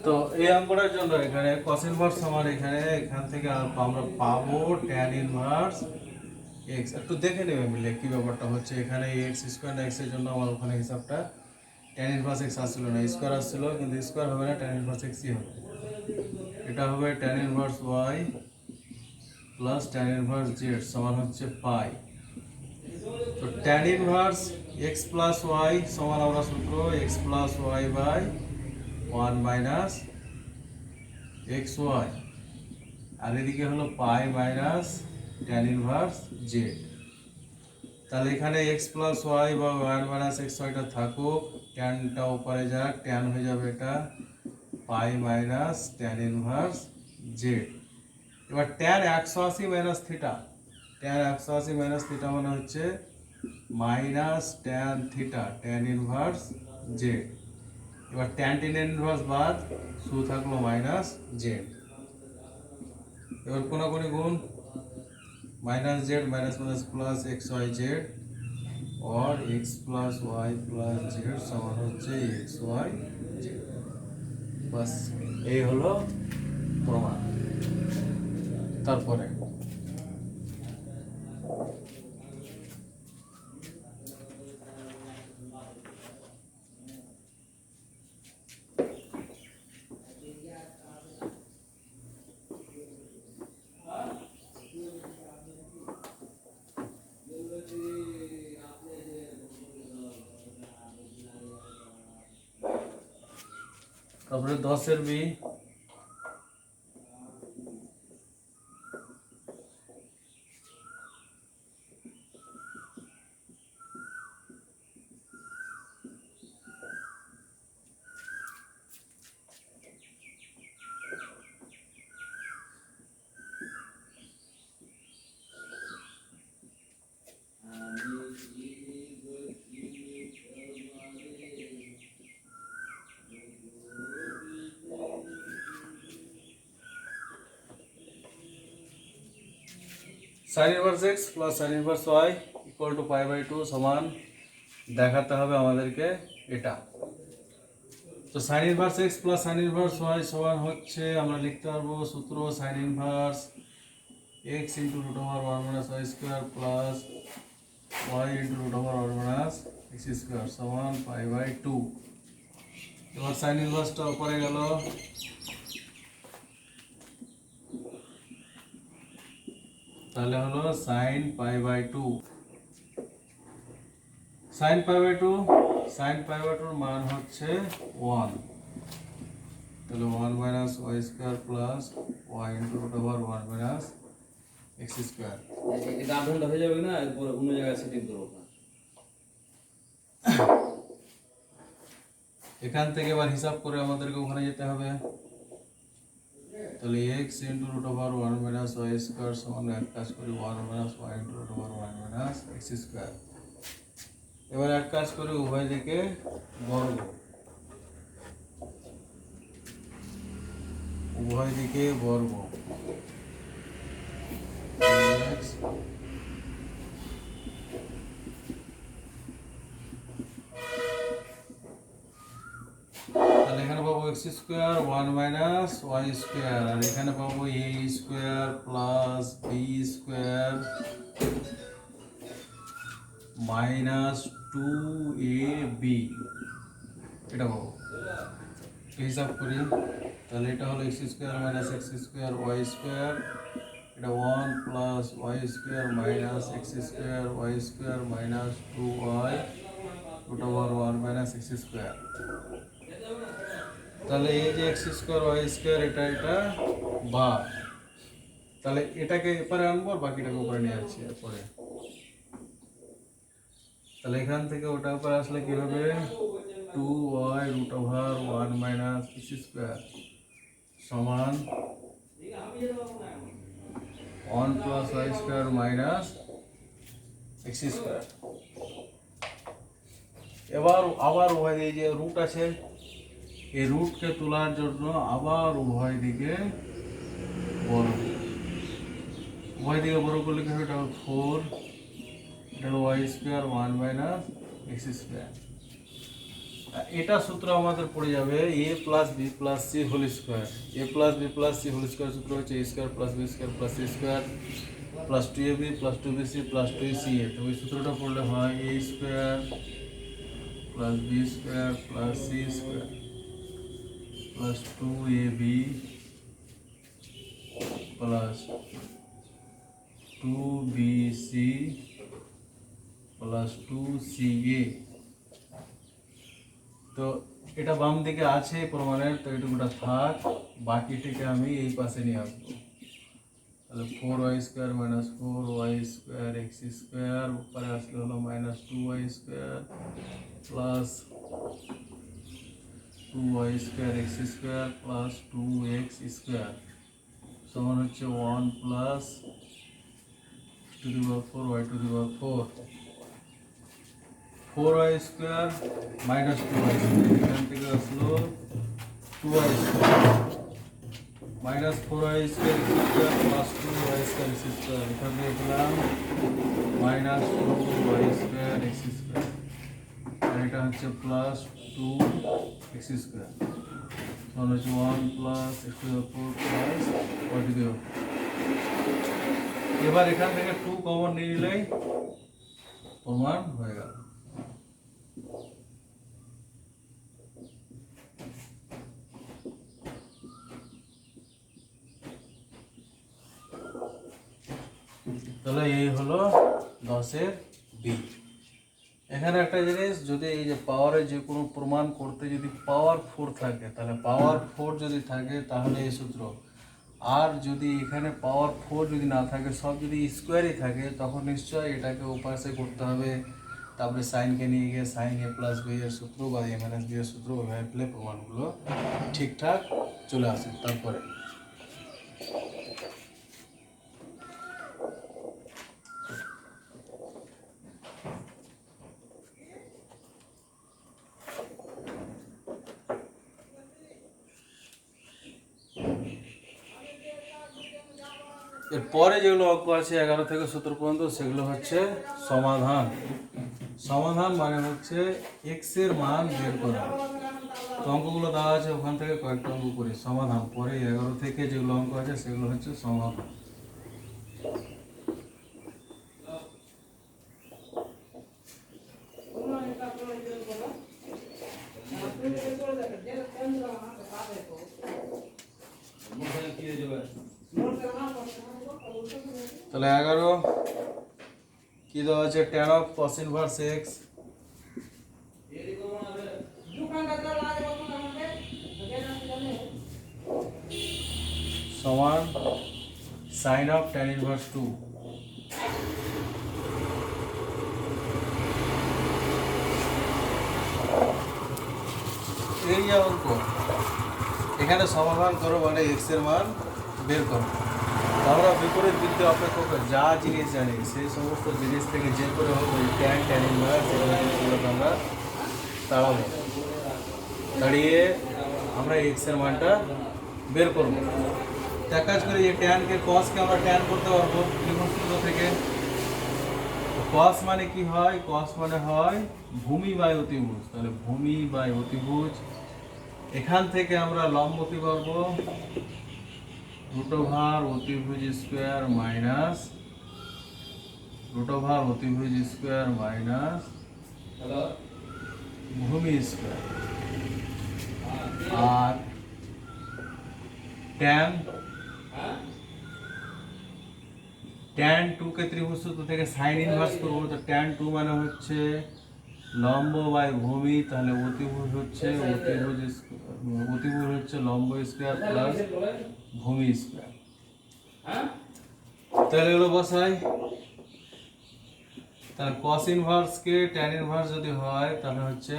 তো এই অঙ্কটার জন্য এখানে cos ইনভার্স আমার এখান থেকে আমরা পাবো tan ইনভার্স x। একটু দেখে নেবে মিলে কি ব্যাপারটা হচ্ছে। এখানে x স্কয়ার না x এর জন্য আমার ওখানে হিসাবটা tan ইনভার্স x আসছিল না, স্কয়ার আসছিল, কিন্তু স্কয়ার হবে না, tan ইনভার্স x ই হবে। এটা হবে tan inverse y plus tan inverse z সমান হচ্ছে পাই। তো tan inverse x plus y সমান আমরা সূত্র x plus y by 1 minus xy, আর এদিকে হলো pi minus tan inverse z। তাহলে এখানে x প্লাস y বা 1 মাইনাস xy টা থাকুক, ট্যানটা উপরে যাক, ট্যান হয়ে যাবে এটা pi minus tan inverse z। এবার tan 180 minus theta, tan 180 minus theta মানে হচ্ছে minus tan theta tan inverse z। এবার ট্যান ইনভার্স বাদ, শুধু থাকলো মাইনাস z। এবার কোনাকুনি গুণ, minus Z minus minus plus X Y Z और X plus Y plus Z समान হচ্ছে एक्स वाई जेड। বাস এই হলো প্রমাণ। তারপরে তারপরে 10 এর B, sin inverse x plus sin inverse y equal to pi by 2 সমান দেখাতে হবে আমাদেরকে এটা। তো sin inverse x plus sin inverse y সমান হচ্ছে, আমরা লিখতে পারবো সূত্র sin inverse x into root over 1 minus y square plus y into root over 1 minus x square সমান পাই বাই 2। এবার sin ইনভার্সটা উপরে গেল, তাহলে হলো sin pi by 2। sin pi by 2, sin pi by 2 এর মান হচ্ছে 1, তাহলে 1 minus y square plus y into root over 1 minus x square. এটা আধঘন্টা হয়ে যাবে না, এরপর অন্য জায়গায় সেটিং করব না। এখান থেকে এবার হিসাব করে আমাদেরকে ওখানে যেতে হবে। তাহলে x into root over 1 minus y square সমান এক কাজ করি 1 minus y into root over 1 minus x square. এবার এক কাজ করি উভয় দিকে বর্গ, উভয় দিকে বর্গ x তাহলে এখানে পাবো x square 1 minus y square, আর এখানে পাবো a square plus b square minus 2ab, এটা পাবো। হিসাব করি, তাহলে এটা হলো x square minus x square y square, এটা 1 plus y square minus x square y square minus 2y root over 1 minus x square. তাহলে এই যে x স্কয়ার y স্কয়ার এটা বাদ, তাহলে এটাকে এপারে আনবো আর বাকিটাকে উপরে নিয়ে আসছি এরপরে। তাহলে এখান থেকে ওটা উপরে আসলে কি হবে 2y root over 1 minus x square সমান 1 plus y square minus x square. এবার আবার উভয় দিকে যে রুট আছে, এই রুটকে তোলার জন্য আবার উভয় দিকে বড়, উভয় দিকে বড় করলে কি হবে, এটা 4, এটা y square 1 minus x square এটা সূত্র আমাদের পড়ে যাবে a plus B plus C whole square. A plus B plus C whole square সূত্র হচ্ছে A square plus B square plus C square plus 2ab plus 2bc plus 2ca। তো ওই সূত্রটা পড়লে হয় a square plus B square plus C square plus 2ab plus 2bc plus 2ca। তো এটা বাম দিকে আছে প্রমাণের, তো এটুকুটা থাক, বাকিটিকে আমি এই পাশে নিয়ে আসবো। তাহলে 4y square minus 4y square X square উপরে আসলে হলো minus 2y square plus 2y square X square plus 2x square সমান হচ্ছে 1 plus 2^4 y to the power 4। 4y square minus 2y square, এখান থেকে আসলো 2y square minus 4y square plus 2y square X square, এখান থেকে পেলাম minus 2y square X square, আর এটা হচ্ছে প্লাস 2x স্কোয়ার সমান হচ্ছে 1 প্লাস x⁴ প্লাস y²। এবার এখান থেকে 2 কমন নিয়ে নিলেই প্রমাণ হয়ে গেল। তাহলে এই হলো 10-এর বি। এখানে একটা জিনিস, যদি এই যে পাওয়ারে যে কোনো প্রমাণ করতে যদি পাওয়ার 4 থাকে, তাহলে পাওয়ার 4 যদি থাকে তাহলে এই সূত্র, আর যদি এখানে পাওয়ার 4 যদি না থাকে, সব যদি স্কোয়ারই থাকে, তখন নিশ্চয়ই এটাকে ওপাশে করতে হবে, তারপরে সাইনকে নিয়ে গিয়ে সাইন এ প্লাস বি এর সূত্র বা এ মাইনাস বি এর সূত্র ওইভাবে পেলে প্রমাণগুলো ঠিকঠাক চলে আসে। তারপরে এরপরে যেগুলো অঙ্ক আছে 11 থেকে 17 পর্যন্ত, সেগুলো হচ্ছে সমাধান। সমাধান মানে হচ্ছে এক্স এর মান বের করা। তো অঙ্কগুলো দেওয়া আছে, ওখান থেকে কয়েকটা অঙ্ক করি। সমাধান পরে 11 থেকে যেগুলো অঙ্ক আছে সেগুলো হচ্ছে সমাধান। তাহলে 11 কি দেওয়া আছে, tan of cos inverse x সমান sin of tan inverse 2। এই যে অঙ্ক, এখানে সমাধান করো মানে x এর মান বের করো। আমরা বিপরীত দিকতে অপেক্ষা করে যা জিনিস জানি সেই সমস্ত জিনিস থেকে যে করে হোক ওই tan ইনভার্স এগুলো জিনিসগুলোকে আমরা তাড়াবো, তাড়িয়ে আমরা এক্স এর মানটা বের করবো। এক কাজ করে এই ট্যানকে কসকে আমরা ট্যান করতে পারবো ত্রিভুজ সূত্র থেকে। কস মানে কি হয়, কস মানে হয় ভূমি বাই অতিভুজ। তাহলে ভূমি বাই অতিভুজ, এখান থেকে আমরা লম্ব কি পারবো, √, অতিভুজ স্কোয়ার মাইনাস √, অতিভুজ স্কোয়ার মাইনাস ভূমি স্কোয়ার, আর tan 2 কে ত্রিভুজ সূত্র থেকে সাইন ইনভার্স করবো। তো tan 2 মানে হচ্ছে লম্ব বাই ভূমি, তাহলে অতিভুজ হচ্ছে লম্ব স্কোয়ার প্লাস ভূমি স্কোয়ার। তাহলে এগুলো বসাই। তাহলে cos ইনভার্স কে tan ইনভার্স যদি হয় তাহলে হচ্ছে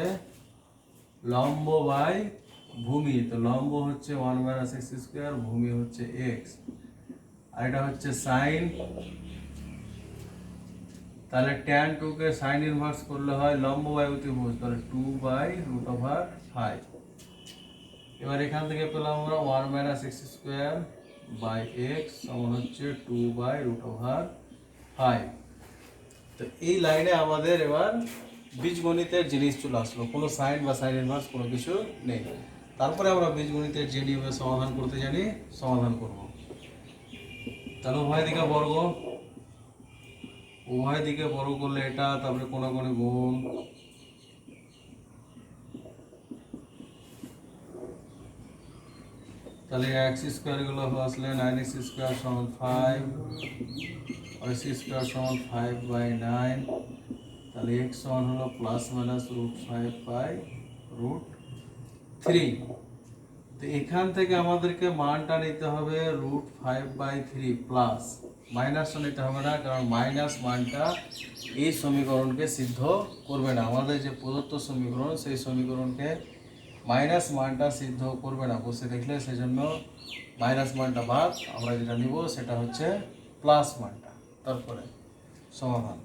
লম্ব বাই ভূমি। তো লম্ব হচ্ছে 1 - x², ভূমি হচ্ছে x, আর এটা হচ্ছে সাইন। তাহলে tan 2 কে সাইন ইনভার্স করলে হয় লম্ব বাই অতিভুজ, তাহলে 2/√5। এবার এখান থেকে পেলাম আমরা 1 - x² x সমান হচ্ছে 2/√5। তো এই লাইনে আমাদের এবার বীজগণিতের জিনিস চলে আসলো, কোনো সাইন বা সাইন ইনভার্স কোনো কিছু নেই। তারপরে আমরা বীজগণিতের যে নিয়মে সমাধান করতে জানি সমাধান করব। তাহলে উভয় দিকে বর্গ করলে এটা, তারপরে কোণাকুণি গুণ, তাহলে এক্স স্কোয়ার গুলো আসলে 9x স্কোয়ার সমান 5, y স্কোয়ার সমান 5/9, তাহলে x সমান হলো প্লাস মাইনাস √5/√3। তো এখান থেকে আমাদেরকে মানটা নিতে হবে √5/3 প্লাস, মাইনাসটা নিতে হবে না, কারণ মাইনাস মানটা এই সমীকরণকে সিদ্ধ করবে না। আমাদের যে প্রদত্ত সমীকরণ সেই সমীকরণকে মাইনাস মানটা সিদ্ধ করবে না বসে দেখলে, সেজন্য মাইনাস মানটা বাদ, আমরা যেটা নিব সেটা হচ্ছে প্লাস মানটা। তারপরে সমাধান।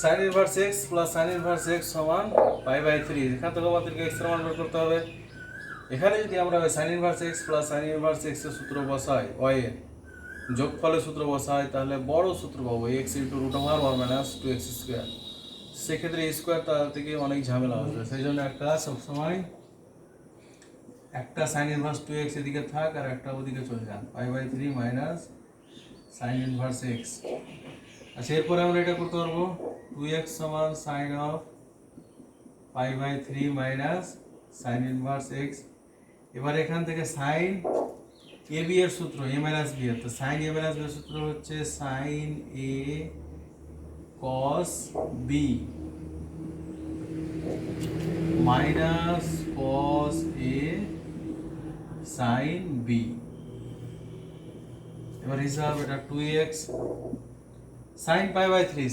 Sign inverse x plus sign inverse x সমান পাই/3। এখান থেকে আমাদেরকে এক্স এর মান বের করতে হবে। এখানে যদি আমরা sign inverse x plus sign inverse x এর সূত্র বসাই, ওয়াই এর যোগফলের সূত্র বসাই, তাহলে বড় সূত্র পাবো এক্স ইন্টু √1 - 2x স্কোয়ার। সেক্ষেত্রে স্কোয়ার তার থেকে অনেক ঝামেলা হবে, সেই জন্য একটা সবসময় একটা সাইন ইনভার্স 2x এদিকে থাক আর একটা ওদিকে চলে যান, পাই/3 মাইনাস সাইন ইনভার্স এক্স। আচ্ছা, এরপরে আমরা এটা করতে পারবো 2x সমান সাইন অফ পাই/3 মাইনাস সাইন ইনভার্স এক্স। এবার এখান থেকে সাইন এ বি এর সূত্র এ মাইনাস বি এর, তো সাইন এ মাইনাস বি এর সূত্র হচ্ছে সাইন এ কস বি মাইনাস কস এ সাইন বি। এবার হিসাব, এটা 2x সাইন পাই/3,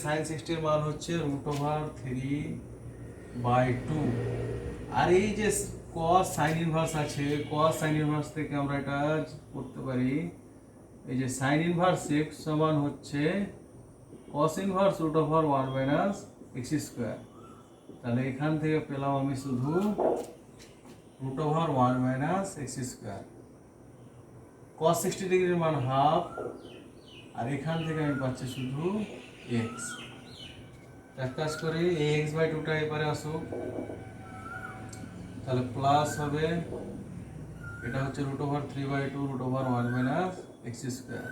সাইন 60 এর মান হচ্ছে √3/2। আর এই যে cos সাইন ইনভার্স আছে, cos সাইন ইনভার্স থেকে আমরা এটা করতে পারি, এই যে সাইন ইনভার্স x সমান হচ্ছে cos ইনভার্স √1 - x স্কয়ার। তাহলে এখান থেকে পেলাম আমি শুধু √1 - x স্কয়ার। cos 60 ডিগ্রির মান হাফ, আর এখান থেকে আমি পাচ্ছি শুধু x। এক কাজ করি, এই x/2টা এবারে আসুক, তাহলে প্লাস হবে, এটা হচ্ছে √3/2 √1 - x square.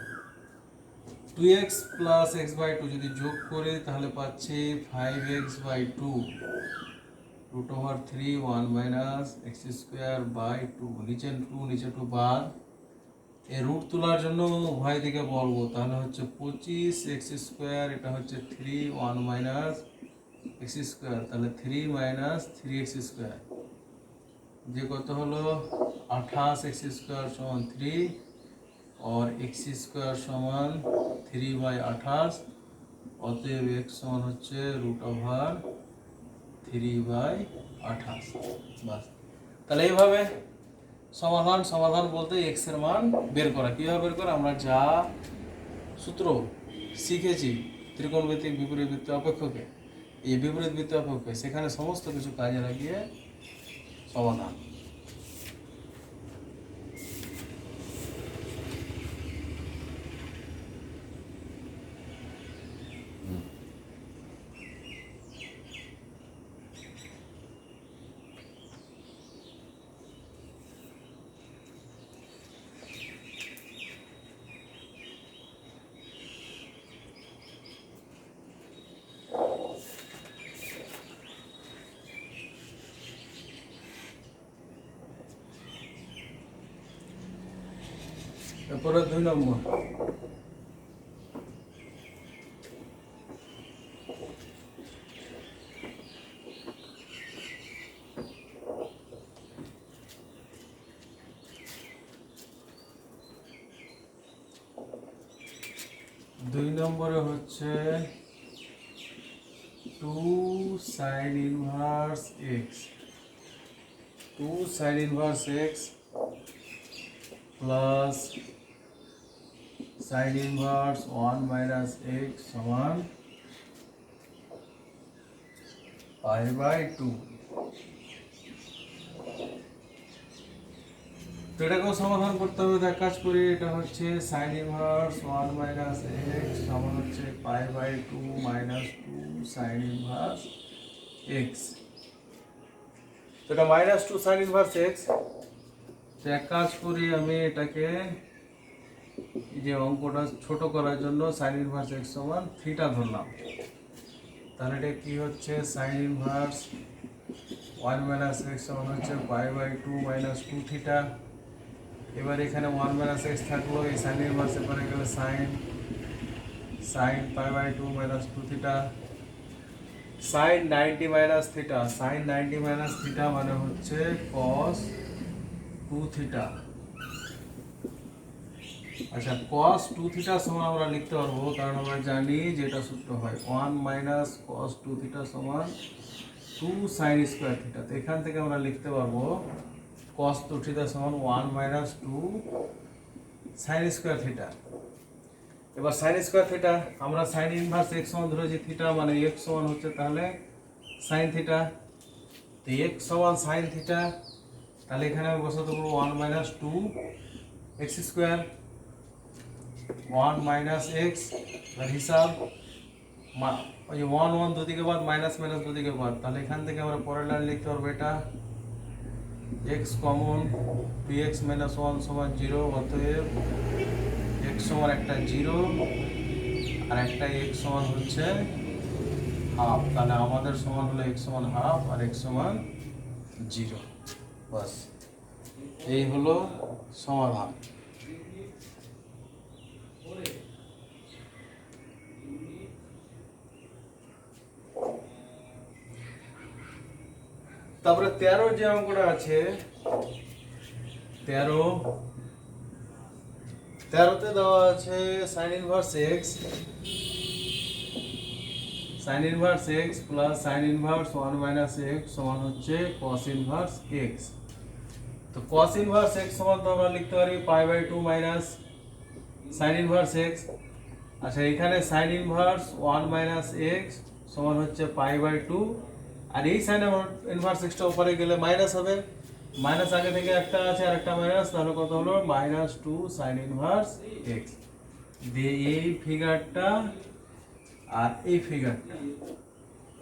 2x plus x/2 যদি যোগ করি তাহলে পাচ্ছি 5x/2 √3 x স্কয়ার/2। নিচে 2 নিচে 2 বাদ, এই রুট তোলার জন্য উভয় দিকে বলবো, তাহলে হচ্ছে 25x স্কয়ার, এটা হচ্ছে 3 x স্কয়ার, তাহলে 3 - 3x স্কয়ার, যে কত হলো 28x স্কয়ার সমান 3, और x স্কয়ার সমান 3/28। অতএব x সমান হচ্ছে √3/28। বাস, তাহলে এইভাবে সমাধান বলতে x এর মান বের করা। কিভাবে বের করা, আমরা যা সূত্র শিখেছি ত্রিকোণমিতিক বিপরীত বৃত্ত অপেক্ষকে, এই বিপরীত বৃত্ত অপেক্ষকে সেখানে সমস্ত কিছু কাজে লাগিয়ে সমাধান। এরপরে 2 নম্বর, 2 নম্বরে হচ্ছে 2 sin inverse x, 2 sin inverse x plus sin inverse 1 minus x সমান pi by 2। তো এটাকেও সমাধান করতে হবে। এক কাজ করি, এটা হচ্ছে sin inverse 1 minus x সমান হচ্ছে pi by 2 minus 2 sin inverse x। তো এটা minus 2 sin inverse x। তো এক কাজ করি, আমি এটাকে এই যে অঙ্কটা ছোট করার জন্য sin inverse x সমান থিটা ধরলাম। তাহলে এটা কি হচ্ছে sin inverse 1 minus x সমান হচ্ছে pi by 2 minus 2 থিটা। এবার এখানে 1 minus x থাকলো, এই sin inverse এবারে গেলে sin pi by 2 minus 2 theta, sin 90 minus theta, sin 90 minus theta মানে হচ্ছে cos 2 থিটা। আচ্ছা, cos 2 থিটা সমান আমরা লিখতে পারবো, কারণ আমরা জানি যে এটা সূত্র হয় 1 minus cos 2 থিটা সমান 2 sin স্কয়ার থিটা। তো এখান থেকে আমরা লিখতে পারবো cos 2 থিটা সমান 1 minus 2 sin স্কয়ার থিটা। এবার sin স্কয়ার থিটা আমরা sin ইনভার্স x সমান ধরেছি থিটা, মানে x সমান হচ্ছে তাহলে sin থিটা। তো x সমান sin থিটা, তাহলে এখানে আমি বসাতে পারবো 1 minus 2 x square, 1 minus x এর হিসাব ওই 1 1 দুদিকে বাদ, মাইনাস মাইনাস দুদিকে বাদ, তাহলে এখান থেকে আমরা পরের লাইন লিখতে পারবো এটা x কমন 2x minus 1 সমান 0, অতএব x সমান একটা 0 আর একটা x সমান হচ্ছে হাফ। তাহলে আমাদের সমান হলো x সমান হাফ আর x সমান 0। বাস, এই হলো সমাধান। তারপরে 13 যে অঙ্কটা আছে, 13তে দেওয়া আছে sin inverse x, sin inverse x plus sin inverse 1 minus x সমান হচ্ছে cos inverse x। তো cos inverse x সমান তো আমরা লিখতে পারি pi by 2 minus sin inverse x। আচ্ছা, এখানে sin inverse 1 minus x সমান হচ্ছে pi by 2, আর এই sin inverse x টা উপরে গেলে মাইনাস হবে, মাইনাস আগে থেকে একটা আছে আর একটা মাইনাস, তাহলে কত হলো -2 sin inverse x। দিয়ে এই ফিগারটা আর এই ফিগারটা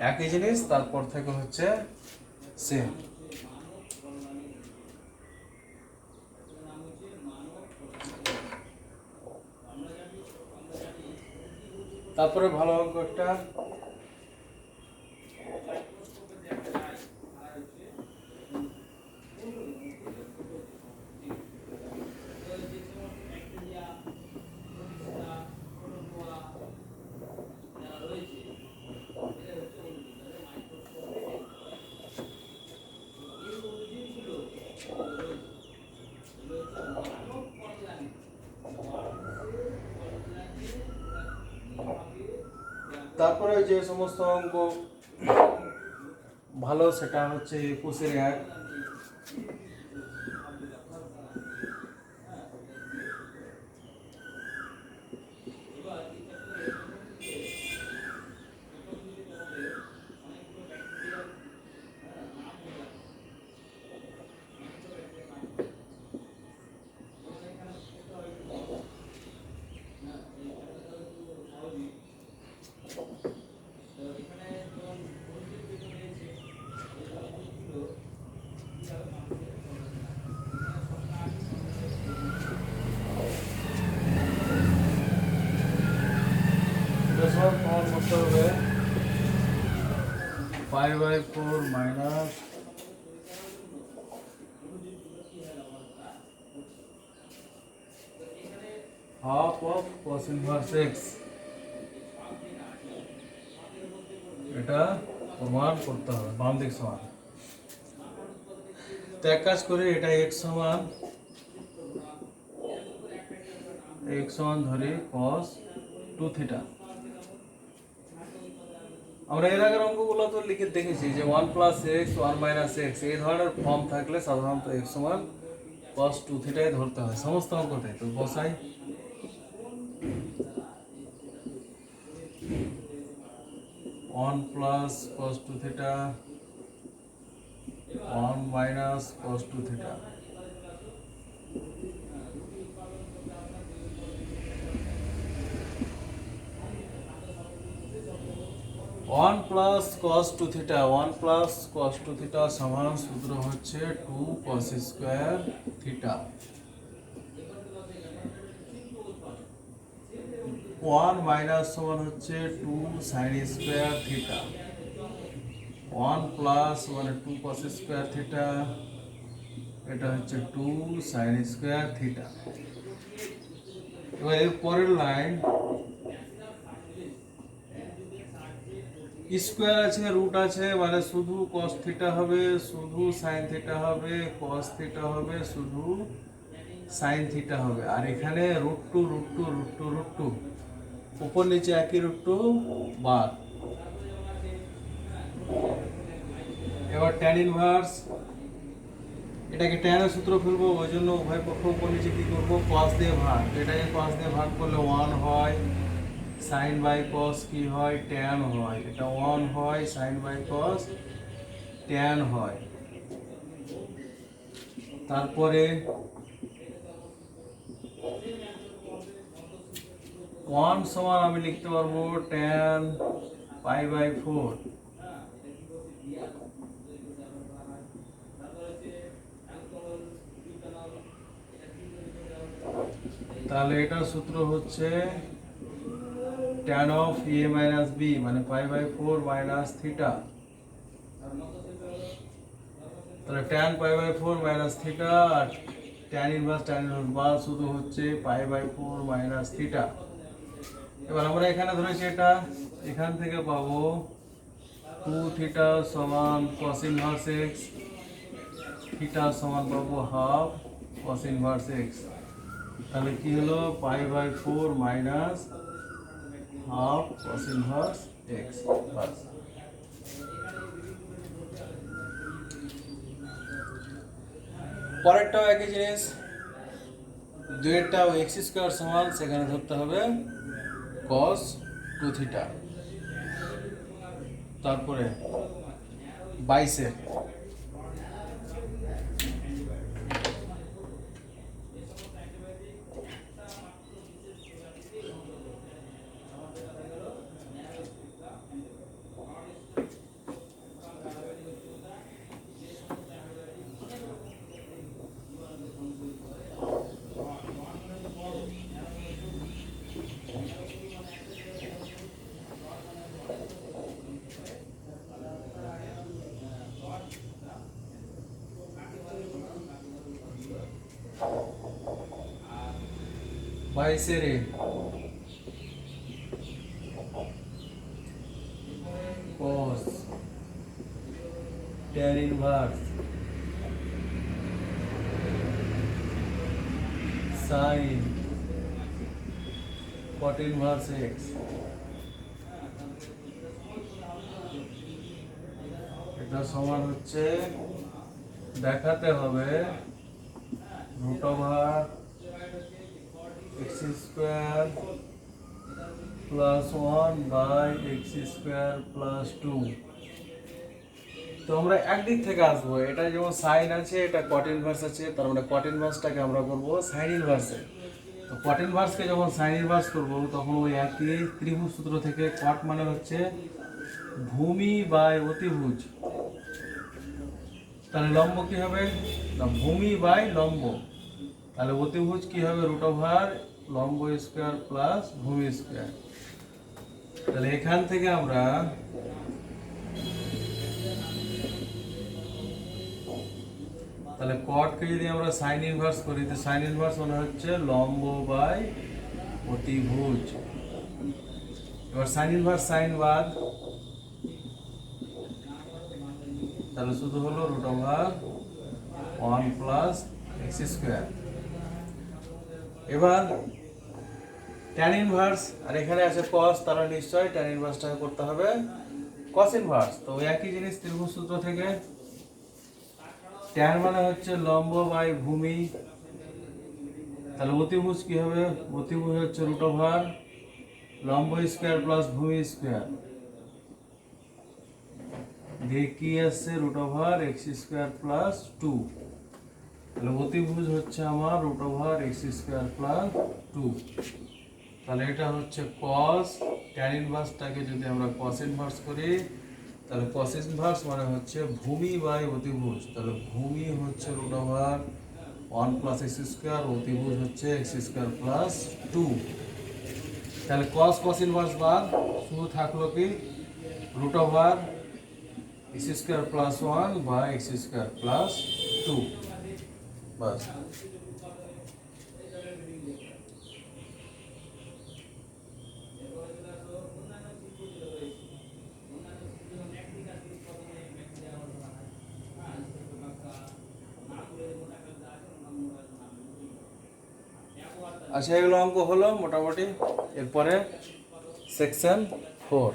একই জিনিস, তারপর থেকে হচ্ছে সেম। তারপরে ভালো অঙ্ক একটা, তারপরে যে সমস্ত অঙ্ক ভালো সেটা হচ্ছে 21-এর 1। প্রমাণ করতে হবে 5/4 minus half of cos inverse x, এটা প্রমাণ করতে হবে বাম দিক সমান। তো এক কাজ করি, এটা x সমান ধরি cos 2 থিটা। আমরা এর আগের অঙ্কগুলো তো লিখে দেখেছি যে 1 প্লাস এক্স 1 মাইনাস এক্স এই ধরনের ফর্ম থাকলে সাধারণত এক্স সমান cos 2 থিটাই ধরতে হয় সমস্ত অঙ্কটাই। তো বসাই 1 plus cos 2 theta 1 minus cos 2 theta. One plus cos 2 theta 1 plus cos 2 theta সমান সূত্র হচ্ছে 2 cos স্কয়ার থিটা। 1 মাইনাস সমান হচ্ছে 2 sin স্কয়ার থিটা। 1 প্লাস মানে 2 cos স্কয়ার থিটা, এটা হচ্ছে 2 sin স্কয়ার থিটা। এবার এর পরের লাইন স্কয়ার আছে রুট আছে মানে শুধু cos থিটা হবে, শুধু sin থিটা হবে, cos থিটা হবে, শুধু sin থিটা হবে। আর এখানে root two root two root two root two, উপর নিচে একই রুট টু বাদ। এবার tan ইনভার্স, এটাকে tan এর সূত্র ফেলবো, ওই জন্য উভয় পক্ষ উপর নিচে কি করব, cos দিয়ে ভাগ। এটাকে cos দিয়ে ভাগ করলে 1 হয়, sin বাই cos কি হয়, tan হয়। এটা 1 হয়, sin বাই cos tan হয়। তারপরে 1 সমান আমি লিখতে পারবো tan পাই বাই 4। তাহলে এটার সূত্র হচ্ছে tan of a minus b মানে পাই বাই 4 মাইনাস থিটা। তাহলে tan pi by 4 minus theta আর tan ইনভার্স বা শুধু হচ্ছে পাই বাই 4 মাইনাস থিটা। এবার আমরা এখানে ধরেছি এটা, এখান থেকে পাবো 2 থিটা সমান cos ইনভার্স x, থিটা সমান পাবো হাফ cos ইনভার্স x। তাহলে কি হলো, pi by 4 minus half cos inverse x। বাস। পরেরটাও একই জিনিস, দুইটাও x স্কয়ার সমান, সেখানে ধরতে হবে cos 2 থিটা। তারপরে 22 22 cos tan inverse sin cot inverse x। এটা সমান হচ্ছে, দেখাতে হবে root over x square plus 1 by x square plus 2। তো আমরা একদিক থেকে আসবো, এটা যেমন সাইন আছে, এটা কট ইনভার্স আছে, তার মানে কট ইনভার্সটাকে আমরা করবো সাইন ইনভার্সে। তো কট ইনভার্সকে যখন সাইন ইনভার্স করবো তখন ওই একই ত্রিভুজ সূত্র থেকে, কট মানে হচ্ছে ভূমি বাই অতিভুজ, তাহলে লম্ব কি হবে না, ভূমি বাই লম্ব। তাহলে অতিভুজ কি হবে, রুট ওভার লম্ব স্কয়ার প্লাস ভূমি স্কয়ার। তাহলে এখান থেকে আমরা তাহলে কটকে যদি আমরা সাইন ইনভার্স করি, তো সাইন ইনভার্স মানে হচ্ছে লম্ব বাই অতিভুজ। এবার সাইন ইনভার্স সাইন বাদ, তাহলে শুধু হলো root over 1 plus x square. এবার ট্যান ইনভার্স আর এখানে আছে কস, তাহলে নিশ্চয়ই ট্যান ইনভার্সটাকে করতে হবে কস ইনভার্স। তো একই জিনিস ত্রিভুজ সূত্র থেকে, ট্যান মানে হচ্ছে লম্ব বাই ভূমি, তাহলে অতিভুজ কি হবে? অতিভুজ হচ্ছে রুট ওভার লম্ব স্কোয়ার প্লাস ভূমি স্কোয়ার, দিয়ে কি আসছে root over x square plus 2। তাহলে অতিভুজ হচ্ছে আমার root over x square plus 2। তাহলে এটা হচ্ছে কস, ট্যান ইনভার্সটাকে যদি আমরা কস ইনভার্স করি তাহলে কস ইনভার্স মানে হচ্ছে ভূমি বাই অতিভুজ, তাহলে ভূমি হচ্ছে root over 1 plus x square, অতিভুজ হচ্ছে এক্স স্কোয়ার প্লাস 2। তাহলে কস কস ইনভার্স বাদ, শুধু থাকলো কি root over x square plus 1 বা এক্স স্কোয়ার প্লাস 2, বাস। আচ্ছা, এগুলো অঙ্ক হলো মোটামুটি। এরপরে সেকশন 4।